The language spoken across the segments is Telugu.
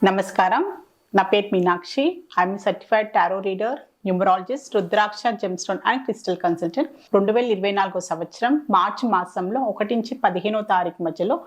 నమస్కారం. నా పేరు Meenakshi. I'm certified tarot reader, numerologist, rudraksha gemstone and crystal consultant. 2024 సంవత్సరం మార్చి మాసంలో 1 నుంచి 15వ తారీఖు మధ్యలో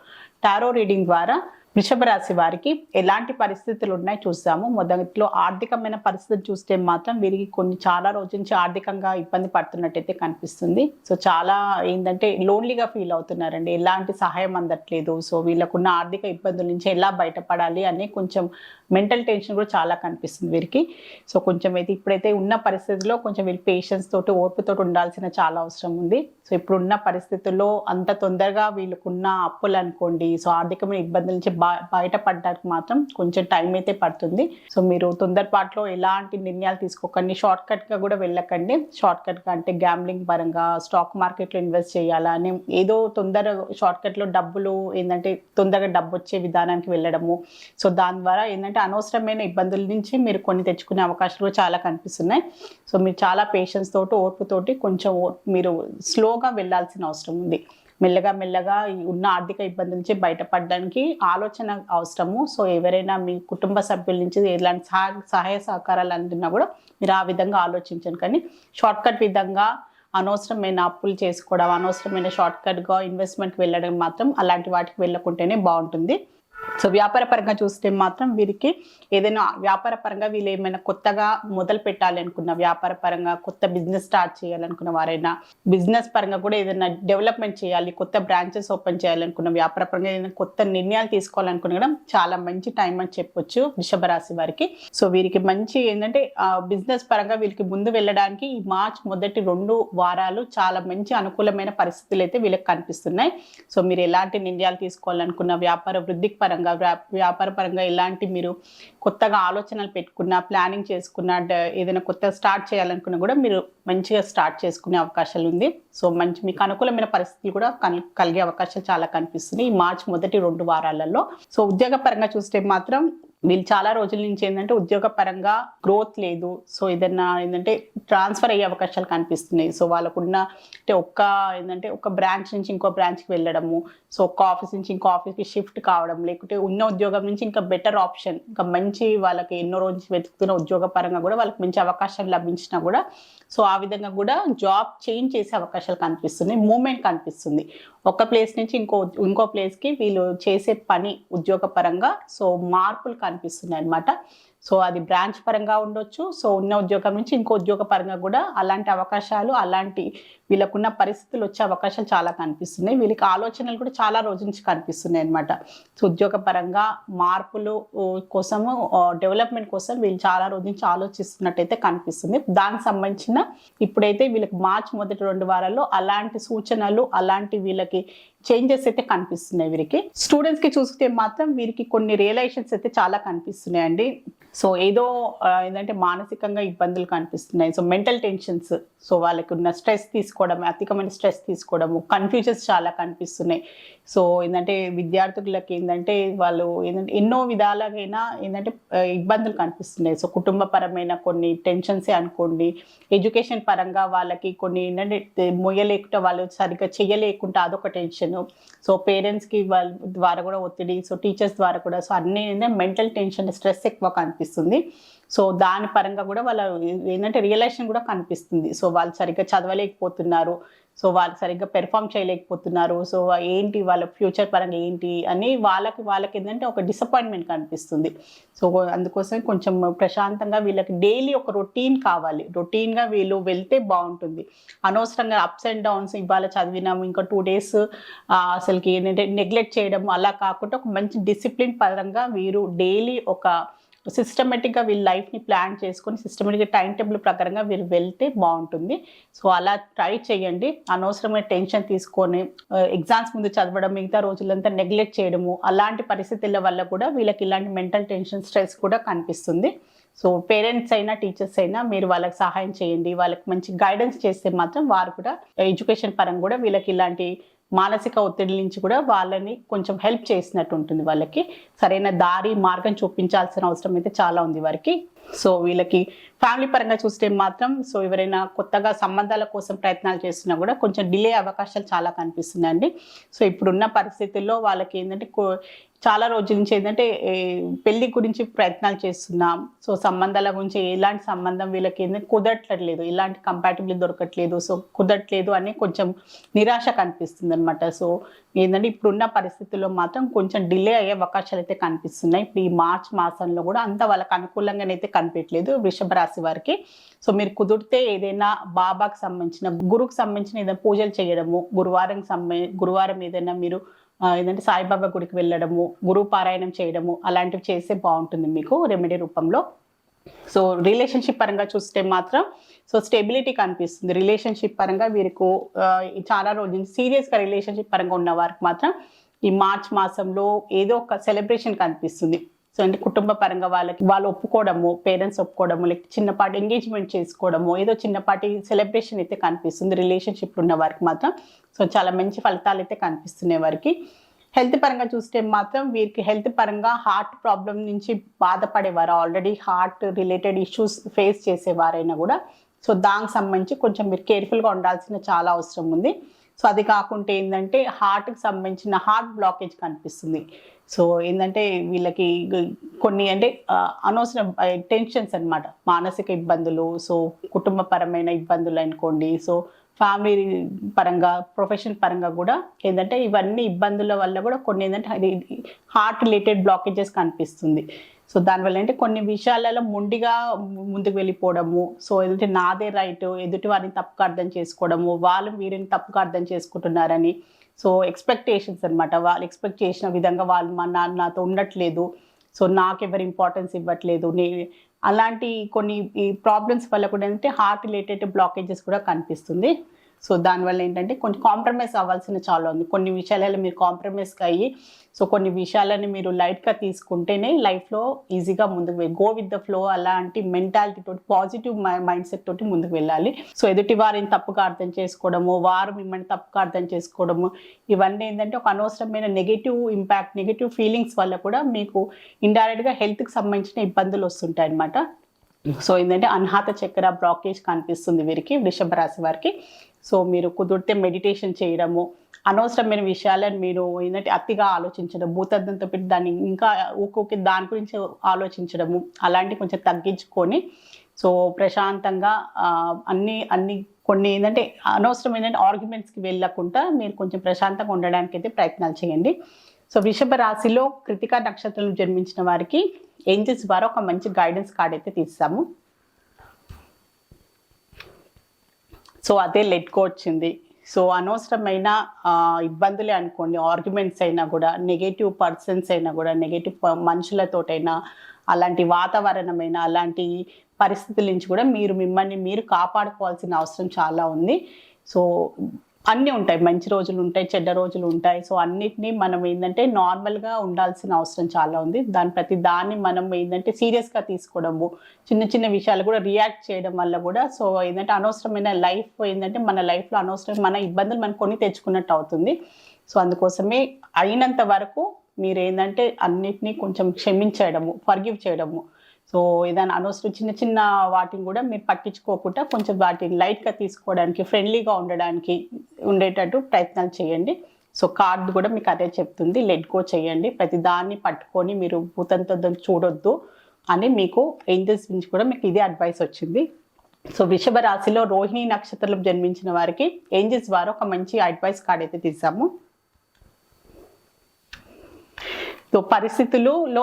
టారో రీడింగ్ ద్వారా వృషభ రాశి వారికి ఎలాంటి పరిస్థితులు ఉన్నాయి చూసాము. మొదట్లో ఆర్థికమైన పరిస్థితులు చూస్తే మాత్రం వీరికి చాలా రోజుల నుంచి ఆర్థికంగా ఇబ్బంది పడుతున్నట్టయితే కనిపిస్తుంది. సో చాలా ఏంటంటే లోన్లీగా ఫీల్ అవుతున్నారండి. ఎలాంటి సహాయం అందట్లేదు. సో వీళ్ళకున్న ఆర్థిక ఇబ్బందుల నుంచి ఎలా బయటపడాలి అని కొంచెం మెంటల్ టెన్షన్ కూడా చాలా కనిపిస్తుంది వీరికి. సో కొంచెం అయితే ఇప్పుడైతే ఉన్న పరిస్థితుల్లో కొంచెం వీళ్ళు పేషెన్స్ తోటి ఓర్పుతోటి ఉండాల్సిన చాలా అవసరం ఉంది. సో ఇప్పుడున్న పరిస్థితుల్లో అంత తొందరగా వీళ్ళకున్న అప్పులు అనుకోండి, సో ఆర్థికమైన ఇబ్బందుల నుంచి బయటపడడానికి మాత్రం కొంచెం టైం అయితే పడుతుంది. సో మీరు తొందరపాటులో ఎలాంటి నిర్ణయాలు తీసుకోకండి. షార్ట్ కట్గా కూడా వెళ్ళకండి. షార్ట్ కట్గా అంటే గ్యాంబ్లింగ్ పరంగా స్టాక్ మార్కెట్లో ఇన్వెస్ట్ చేయాలా అని ఏదో షార్ట్ కట్లో డబ్బులు ఏంటంటే తొందరగా డబ్బు వచ్చే విధానానికి వెళ్ళడము. సో దాని ద్వారా ఏంటంటే అనవసరమైన ఇబ్బందుల నుంచి మీరు కొన్ని తెచ్చుకునే అవకాశాలు కూడా చాలా కనిపిస్తున్నాయి. సో మీరు చాలా పేషెన్స్ తోటి ఓర్పుతోటి కొంచెం మీరు స్లోగా వెళ్ళాల్సిన అవసరం ఉంది. మెల్లగా ఉన్న ఆర్థిక ఇబ్బందుల నుంచి బయటపడడానికి ఆలోచన అవసరము. సో ఎవరైనా మీ కుటుంబ సభ్యుల నుంచి ఎలాంటి సహాయ సహకారాలు అందినా కూడా మీరు ఆ విధంగా ఆలోచించండి. కానీ షార్ట్ కట్ విధంగా అనవసరమైన అప్పులు చేసుకోవడం, అనవసరమైన షార్ట్ కట్గా ఇన్వెస్ట్మెంట్కి వెళ్ళడం మాత్రం అలాంటి వాటికి వెళ్ళకుంటేనే బాగుంటుంది. సో వ్యాపార పరంగా చూస్తే మాత్రం వీరికి ఏదైనా వ్యాపార పరంగా వీళ్ళు ఏమైనా కొత్తగా మొదలు పెట్టాలి అనుకున్న, వ్యాపార పరంగా కొత్త బిజినెస్ స్టార్ట్ చేయాలనుకున్న వారైనా, బిజినెస్ పరంగా కూడా ఏదైనా డెవలప్మెంట్ చేయాలి, కొత్త బ్రాంచెస్ ఓపెన్ చేయాలనుకున్న, వ్యాపార పరంగా ఏదైనా కొత్త నిర్ణయాలు తీసుకోవాలనుకున్న చాలా మంచి టైం అని చెప్పొచ్చు వృషభ రాశి వారికి. సో వీరికి మంచి ఏంటంటే బిజినెస్ పరంగా వీరికి ముందు వెళ్ళడానికి ఈ మార్చ్ మొదటి 2 వారాలు చాలా మంచి అనుకూలమైన పరిస్థితులు అయితే వీళ్ళకి కనిపిస్తున్నాయి. సో మీరు ఎలాంటి నిర్ణయాలు తీసుకోవాలనుకున్న, వ్యాపార వృద్ధికి వ్యాపార పరంగా ఎలాంటి మీరు కొత్తగా ఆలోచనలు పెట్టుకున్నా, ప్లానింగ్ చేసుకున్నా, ఏదైనా కొత్తగా స్టార్ట్ చేయాలనుకున్నా కూడా మీరు మంచిగా స్టార్ట్ చేసుకునే అవకాశాలు ఉంది. సో మీకు అనుకూలమైన పరిస్థితులు కూడా కలిగే అవకాశాలు చాలా కనిపిస్తున్నాయి ఈ మార్చి మొదటి 2 వారాలలో. సో ఉద్యోగ పరంగా చూస్తే మాత్రం వీళ్ళు చాలా రోజుల నుంచి ఏంటంటే ఉద్యోగ పరంగా గ్రోత్ లేదు. సో ఏదన్నా ఏంటంటే ట్రాన్స్ఫర్ అయ్యే అవకాశాలు కనిపిస్తున్నాయి. సో వాళ్ళకున్న అంటే ఒక బ్రాంచ్ నుంచి ఇంకో బ్రాంచ్కి వెళ్ళడము, సో ఒక ఆఫీస్ నుంచి ఇంకో ఆఫీస్కి షిఫ్ట్ కావడం, లేకుంటే ఉన్న ఉద్యోగం నుంచి ఇంకా బెటర్ ఆప్షన్, ఇంకా మంచి వాళ్ళకి ఎన్నో రోజులు వెతుకుతున్న ఉద్యోగ పరంగా కూడా వాళ్ళకి మంచి అవకాశాలు లభించినా కూడా సో ఆ విధంగా కూడా జాబ్ చేంజ్ చేసే అవకాశాలు కనిపిస్తున్నాయి. మూమెంట్ కనిపిస్తుంది. ఒక ప్లేస్ నుంచి ఇంకో ప్లేస్కి వీళ్ళు చేసే పని ఉద్యోగ పరంగా సో మార్పులు కనిపిస్తున్నాయి అన్నమాట. సో అది బ్రాంచ్ పరంగా ఉండొచ్చు. సో ఉన్న ఉద్యోగం నుంచి ఇంకో ఉద్యోగ పరంగా కూడా అలాంటి అవకాశాలు, అలాంటి వీళ్ళకున్న పరిస్థితులు వచ్చే అవకాశాలు చాలా కనిపిస్తున్నాయి. వీళ్ళకి ఆలోచనలు కూడా చాలా రోజుల నుంచి కనిపిస్తున్నాయి అన్నమాట. సో ఉద్యోగ పరంగా మార్పులు కోసము, డెవలప్మెంట్ కోసం వీళ్ళు చాలా రోజుల నుంచి ఆలోచిస్తున్నట్టయితే కనిపిస్తుంది. దానికి సంబంధించిన ఇప్పుడైతే వీళ్ళకి మార్చి మొదటి 2 వారాల్లో అలాంటి సూచనలు, అలాంటి వీళ్ళకి చేంజెస్ అయితే కనిపిస్తున్నాయి. వీరికి స్టూడెంట్స్ కి చూస్తే మాత్రం వీరికి కొన్ని రియలైజేషన్స్ అయితే చాలా కనిపిస్తున్నాయండి. సో ఏదో ఏంటంటే మానసికంగా ఇబ్బందులు కనిపిస్తున్నాయి. సో మెంటల్ టెన్షన్స్, సో వాళ్ళకి ఉన్న స్ట్రెస్ తీసుకోవడం, అధికమైన స్ట్రెస్ తీసుకోవడము, కన్ఫ్యూజన్స్ చాలా కనిపిస్తున్నాయి. సో ఏంటంటే విద్యార్థులకి ఏంటంటే వాళ్ళు ఏంటంటే ఎన్నో విధాలుగా ఏంటంటే ఇబ్బందులు కనిపిస్తున్నాయి. సో కుటుంబపరమైన కొన్ని టెన్షన్సే అనుకోండి, ఎడ్యుకేషన్ పరంగా వాళ్ళకి కొన్ని ఏంటంటే మొయ్యలేకుండా, వాళ్ళు సరిగ్గా చెయ్యలేకుండా అదొక టెన్షన్. సో పేరెంట్స్కి వాళ్ళ ద్వారా కూడా ఒత్తిడి, సో టీచర్స్ ద్వారా కూడా, సో అన్నీ మెంటల్ టెన్షన్, స్ట్రెస్ ఎక్కువ కనిపిస్తుంది. సో దాని పరంగా కూడా వాళ్ళ ఏంటంటే రియలైజేషన్ కూడా కనిపిస్తుంది. సో వాళ్ళు సరిగ్గా చదవలేకపోతున్నారు, సో వాళ్ళు సరిగ్గా పెర్ఫామ్ చేయలేకపోతున్నారు. సో ఏంటి వాళ్ళ ఫ్యూచర్ పరంగా ఏంటి అని వాళ్ళకి ఏంటంటే ఒక డిసప్పాయింట్మెంట్ కనిపిస్తుంది. సో అందుకోసం కొంచెం ప్రశాంతంగా వీళ్ళకి డైలీ ఒక రొటీన్ కావాలి. రొటీన్గా వీళ్ళు వెళ్తే బాగుంటుంది. అనవసరంగా అప్స్ అండ్ డౌన్స్, ఇవాళ చదివినాము ఇంకా 2 డేస్ అసలుకి ఏంటంటే నెగ్లెక్ట్ చేయడం అలా కాకుండా ఒక మంచి డిసిప్లిన్ పరంగా వీరు డైలీ ఒక సిస్టమేటిక్గా వీళ్ళ లైఫ్ని ప్లాన్ చేసుకొని సిస్టమేటిక్గా టైం టేబుల్ ప్రకారంగా వీరు వెళ్తే బాగుంటుంది. సో అలా ట్రై చేయండి. అనవసరమైన టెన్షన్ తీసుకొని ఎగ్జామ్స్ ముందు చదవడం, మిగతా రోజులంతా నెగ్లెక్ట్ చేయడము, అలాంటి పరిస్థితుల వల్ల కూడా వీళ్ళకి ఇలాంటి మెంటల్ టెన్షన్, స్ట్రెస్ కూడా కనిపిస్తుంది. సో పేరెంట్స్ అయినా టీచర్స్ అయినా మీరు వాళ్ళకి సహాయం చేయండి. వాళ్ళకి మంచి గైడెన్స్ చేస్తే మాత్రం వారు కూడా ఎడ్యుకేషన్ పరంగా కూడా వీళ్ళకి ఇలాంటి మానసిక ఒత్తిడి నుంచి కూడా వాళ్ళని కొంచెం హెల్ప్ చేసినట్టు ఉంటుంది. వాళ్ళకి సరైన మార్గం చూపించాల్సిన అవసరం అయితే చాలా ఉంది వారికి. సో వీళ్ళకి ఫ్యామిలీ పరంగా చూస్తే మాత్రం సో ఎవరైనా కొత్తగా సంబంధాల కోసం ప్రయత్నాలు చేస్తున్నా కూడా కొంచెం డిలే అవకాశాలు చాలా కనిపిస్తున్నాయండి. సో ఇప్పుడున్న పరిస్థితుల్లో వాళ్ళకి ఏంటంటే చాలా రోజుల నుంచి ఏంటంటే పెళ్లి గురించి ప్రయత్నాలు చేస్తున్నాం. సో సంబంధాల గురించి ఎలాంటి సంబంధం వీళ్ళకి ఏంటంటే కుదరట్లేదు, ఎలాంటి కంపాటిబిలిటీ దొరకట్లేదు, సో కుదరట్లేదు అని కొంచెం నిరాశ కనిపిస్తుంది అనమాట. సో ఏంటంటే ఇప్పుడున్న పరిస్థితుల్లో మాత్రం కొంచెం డిలే అయ్యే అవకాశాలు అయితే కనిపిస్తున్నాయి. ఇప్పుడు ఈ మార్చ్ మాసంలో కూడా అంత వాళ్ళకి అనుకూలంగానైతే కనిపించలేదు వృషభ రాశి వారికి. సో మీరు కుదిరితే ఏదైనా బాబాకి సంబంధించిన, గురువుకి సంబంధించిన ఏదైనా పూజలు చేయడము, గురువారం ఏదైనా మీరు ఏంటంటే సాయిబాబా గుడికి వెళ్ళడము, గురువు పారాయణం చేయడము అలాంటివి చేస్తే బాగుంటుంది మీకు రెమెడీ రూపంలో. సో రిలేషన్షిప్ పరంగా చూస్తే మాత్రం సో స్టెబిలిటీ కనిపిస్తుంది. రిలేషన్షిప్ పరంగా వీరికి చాలా రోజులు సీరియస్గా రిలేషన్షిప్ పరంగా ఉన్న వారికి మాత్రం ఈ మార్చ్ మాసంలో ఏదో ఒక సెలబ్రేషన్ కనిపిస్తుంది. సో అంటే కుటుంబ పరంగా వాళ్ళు ఒప్పుకోవడము, పేరెంట్స్ ఒప్పుకోవడము, లేకపోతే చిన్నపాటి ఎంగేజ్మెంట్ చేసుకోవడము, ఏదో చిన్నపాటి సెలబ్రేషన్ అయితే కనిపిస్తుంది రిలేషన్షిప్లో ఉన్న వారికి మాత్రం. సో చాలా మంచి ఫలితాలు అయితే కనిపిస్తున్నాయి వారికి. హెల్త్ పరంగా చూస్తే మాత్రం వీరికి హెల్త్ పరంగా హార్ట్ ప్రాబ్లం నుంచి బాధపడేవారు, already heart related issues face చేసేవారైనా కూడా సో దానికి సంబంధించి కొంచెం మీరు కేర్ఫుల్గా ఉండాల్సిన చాలా అవసరం ఉంది. సో అది కాకుంటే ఏంటంటే హార్ట్కి సంబంధించిన హార్ట్ బ్లాకేజ్ కనిపిస్తుంది. సో ఏంటంటే వీళ్ళకి కొన్ని అంటే అనవసరం టెన్షన్స్ అనమాట, మానసిక ఇబ్బందులు, సో కుటుంబపరమైన ఇబ్బందులు అనుకోండి, సో ఫ్యామిలీ పరంగా, ప్రొఫెషన్ పరంగా కూడా ఏంటంటే ఇవన్నీ ఇబ్బందుల వల్ల కూడా కొన్ని ఏంటంటే హార్ట్ రిలేటెడ్ బ్లాకేజెస్ కనిపిస్తుంది. సో దానివల్ల అంటే కొన్ని విషయాలలో ముండిగా ముందుకు వెళ్ళిపోవడము, సో ఏదంటే నాదే రైట్, ఎదుటి వారిని తప్పుగా అర్థం చేసుకోవడము, వాళ్ళు వీరిని తప్పుగా అర్థం చేసుకుంటున్నారని, సో ఎక్స్పెక్టేషన్స్ అనమాట, వాళ్ళు ఎక్స్పెక్ట్ చేసిన విధంగా వాళ్ళు మా నాన్న నాతో ఉండట్లేదు, సో నాకు ఎవరు ఇంపార్టెన్స్ ఇవ్వట్లేదు, అలాంటి కొన్ని ఈ ప్రాబ్లమ్స్ వల్ల కూడా ఏంటంటే హార్ట్ రిలేటెడ్ బ్లాకేజెస్ కూడా కనిపిస్తుంది. సో దానివల్ల ఏంటంటే కొంచెం కాంప్రమైజ్ అవ్వాల్సిన చాలా ఉంది. కొన్ని విషయాలలో మీరు కాంప్రమైజ్గా అయ్యి సో కొన్ని విషయాలని మీరు లైట్గా తీసుకుంటేనే లైఫ్లో ఈజీగా ముందుకు గో విత్ ద ఫ్లో, అలాంటి మెంటాలిటీ తోటి, పాజిటివ్ మైండ్ సెట్ తోటి ముందుకు వెళ్ళాలి. సో ఎదుటి వారిని తప్పుగా అర్థం చేసుకోవడము, వారు మిమ్మల్ని తప్పుగా అర్థం చేసుకోవడము, ఇవన్నీ ఏంటంటే ఒక అనవసరమైన నెగిటివ్ ఇంపాక్ట్, నెగిటివ్ ఫీలింగ్స్ వల్ల కూడా మీకు ఇండైరెక్ట్గా హెల్త్కి సంబంధించిన ఇబ్బందులు వస్తుంటాయి అన్నమాట. సో ఏంటంటే అన్హాత చక్ర బ్లాకేజ్ కనిపిస్తుంది వీరికి, వృషభ రాశి వారికి. సో మీరు కుదిరితే మెడిటేషన్ చేయడము, అనవసరమైన విషయాలను మీరు ఏంటంటే అతిగా ఆలోచించడం, భూతద్దంతో పెట్టి దాన్ని ఇంకా ఊకే దాని గురించి ఆలోచించడము అలాంటివి కొంచెం తగ్గించుకొని సో ప్రశాంతంగా అన్ని కొన్ని ఏంటంటే అనవసరమైన ఆర్గ్యుమెంట్స్కి వెళ్ళకుండా మీరు కొంచెం ప్రశాంతంగా ఉండడానికి అయితే ప్రయత్నాలు చేయండి. సో వృషభ రాశిలో కృతికా నక్షత్రం జన్మించిన వారికి ఏంజెల్స్ ద్వారా ఒక మంచి గైడెన్స్ కార్డ్ అయితే తీస్తాము. సో అదే లెట్ గో వచ్చింది. సో అనవసరమైన ఇబ్బందులే అనుకోండి, ఆర్గ్యుమెంట్స్ అయినా కూడా, నెగటివ్ పర్సన్స్ అయినా కూడా, నెగటివ్ మనుషులతోటైనా, అలాంటి వాతావరణమైన అలాంటి పరిస్థితుల నుంచి కూడా మిమ్మల్ని మీరు కాపాడుకోవాల్సిన అవసరం చాలా ఉంది. సో అన్నీ ఉంటాయి, మంచి రోజులు ఉంటాయి, చెడ్డ రోజులు ఉంటాయి. సో అన్నిటినీ మనం ఏంటంటే నార్మల్గా ఉండాల్సిన అవసరం చాలా ఉంది. ప్రతి దాన్ని మనం ఏంటంటే సీరియస్గా తీసుకోవడము, చిన్న చిన్న విషయాలు కూడా రియాక్ట్ చేయడం వల్ల కూడా సో ఏంటంటే అనవసరమైన లైఫ్ ఏంటంటే మన లైఫ్లో అనవసరం మన ఇబ్బందులు మనం కొని తెచ్చుకున్నట్టు అవుతుంది. సో అందుకోసమే అయినంత వరకు మీరు ఏంటంటే అన్నిటినీ కొంచెం క్షమించడము, ఫర్గివ్ చేయడము, సో ఏదైనా అనవసరం చిన్న చిన్న వాటిని కూడా మీరు పట్టించుకోకుండా కొంచెం వాటిని లైట్గా తీసుకోవడానికి, ఫ్రెండ్లీగా ఉండేటట్టు ప్రయత్నాలు చేయండి. సో కార్డు కూడా మీకు అదే చెప్తుంది, లెట్ గో చేయండి, ప్రతి దాన్ని పట్టుకొని మీరు భూతంతో చూడొద్దు అని మీకు ఏంజెల్స్ నుంచి కూడా మీకు ఇదే అడ్వైస్ వచ్చింది. సో వృషభ రాశిలో రోహిణి నక్షత్రంలో జన్మించిన వారికి ఏంజెల్స్ ద్వారా ఒక మంచి అడ్వైస్ కార్డ్ అయితే తీసాము. సో పరిస్థితులలో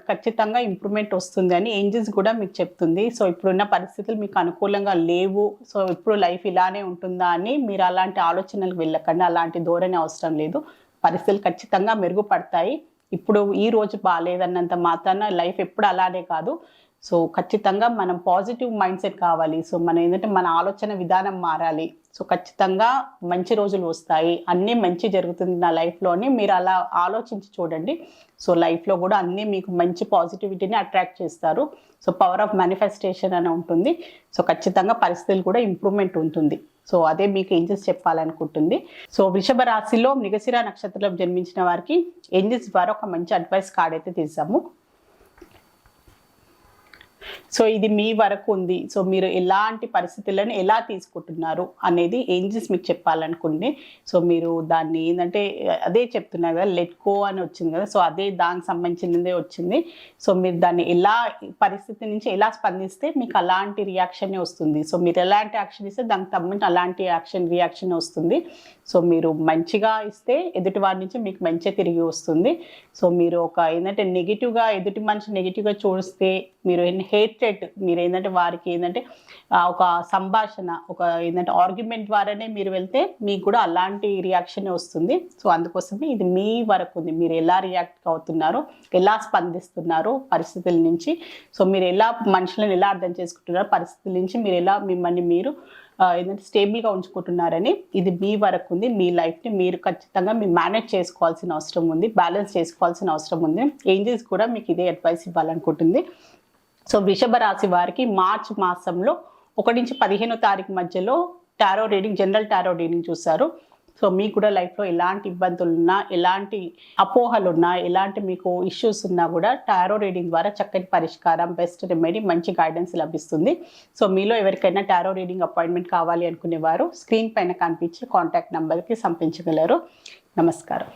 ఖచ్చితంగా ఇంప్రూవ్మెంట్ వస్తుంది అని ఏంజెల్స్ కూడా మీకు చెప్తుంది. సో ఇప్పుడున్న పరిస్థితులు మీకు అనుకూలంగా లేవు, సో ఇప్పుడు లైఫ్ ఇలానే ఉంటుందా అని మీరు అలాంటి ఆలోచనలకు వెళ్ళకండి, అలాంటి ధోరణి అవసరం లేదు. పరిస్థితులు ఖచ్చితంగా మెరుగుపడతాయి. ఇప్పుడు ఈ రోజు బాగాలేదన్నంత మాత్రాన లైఫ్ ఎప్పుడు అలానే కాదు. సో ఖచ్చితంగా మనం పాజిటివ్ మైండ్ సెట్ కావాలి. సో మనం ఏంటంటే మన ఆలోచన విధానం మారాలి. సో ఖచ్చితంగా మంచి రోజులు వస్తాయి, అన్నీ మంచి జరుగుతుంది నా లైఫ్లోని మీరు అలా ఆలోచించి చూడండి. సో లైఫ్లో కూడా అన్నీ మీకు మంచి పాజిటివిటీని అట్రాక్ట్ చేస్తారు. సో పవర్ ఆఫ్ మేనిఫెస్టేషన్ అని ఉంటుంది. సో ఖచ్చితంగా పరిస్థితులు కూడా ఇంప్రూవ్మెంట్ ఉంటుంది. సో అదే మీకు ఏంజెల్స్ చెప్పాలనుకుంటుంది. సో వృషభ రాశిలో మృగశిర నక్షత్రంలో జన్మించిన వారికి ఏంజెల్స్ ద్వారా ఒక మంచి అడ్వైస్ కార్డ్ అయితే తీసాము. సో ఇది మీ వరకు ఉంది. సో మీరు ఎలాంటి పరిస్థితులను ఎలా తీసుకుంటున్నారు అనేది ఏంజెస్ మీకు చెప్పాలనుకుంది. సో మీరు దాన్ని ఏంటంటే అదే చెప్తున్నారు కదా, లెట్ గో అని వచ్చింది కదా, సో అదే దానికి సంబంధించినదే వచ్చింది. సో మీరు దాన్ని ఎలా పరిస్థితి నుంచి ఎలా స్పందిస్తే మీకు అలాంటి రియాక్షన్ వస్తుంది. సో మీరు ఎలాంటి యాక్షన్ ఇస్తే దానికి సంబంధించి అలాంటి రియాక్షన్ వస్తుంది. సో మీరు మంచిగా ఇస్తే ఎదుటి వారి నుంచి మీకు మంచిగా తిరిగి వస్తుంది. సో మీరు ఒక ఏంటంటే నెగిటివ్గా ఎదుటి మనిషి నెగిటివ్గా చూస్తే మీరు హేట్రెడ్ మీరు ఏంటంటే వారికి ఏంటంటే ఒక సంభాషణ ఒక ఏంటంటే ఆర్గ్యుమెంట్ ద్వారానే మీరు వెళ్తే మీకు కూడా అలాంటి రియాక్షన్ వస్తుంది. సో అందుకోసమే ఇది మీ వరకు ఉంది. మీరు ఎలా రియాక్ట్ అవుతున్నారో, ఎలా స్పందిస్తున్నారో పరిస్థితుల నుంచి, సో మీరు ఎలా మనుషులను ఎలా అర్థం చేసుకుంటున్నారో పరిస్థితుల నుంచి మీరు ఎలా మిమ్మల్ని మీరు ఏంటంటే స్టేబుల్గా ఉంచుకుంటున్నారని ఇది మీ వరకు ఉంది. మీ లైఫ్ని మీరు ఖచ్చితంగా మీరు మేనేజ్ చేసుకోవాల్సిన అవసరం ఉంది, బ్యాలెన్స్ చేసుకోవాల్సిన అవసరం ఉంది. ఏంజెల్స్ కూడా మీకు ఇదే అడ్వైస్ ఇవ్వాలనుకుంటుంది. సో వృషభ రాశి వారికి మార్చి మాసంలో 1 నుంచి 15వ తారీఖు మధ్యలో tarot reading, general tarot reading చూస్తారు. సో మీకు కూడా లైఫ్లో ఎలాంటి ఇబ్బందులు ఉన్నా, ఎలాంటి అపోహలు ఉన్నా, ఎలాంటి మీకు ఇష్యూస్ ఉన్నా కూడా టారో రీడింగ్ ద్వారా చక్కటి పరిష్కారం, బెస్ట్ రెమెడీ, మంచి గైడెన్స్ లభిస్తుంది. సో మీలో ఎవరికైనా టారో రీడింగ్ అపాయింట్మెంట్ కావాలి అనుకునేవారు స్క్రీన్ పైన కనిపించే కాంటాక్ట్ నెంబర్కి సంప్రదించగలరు. నమస్కారం.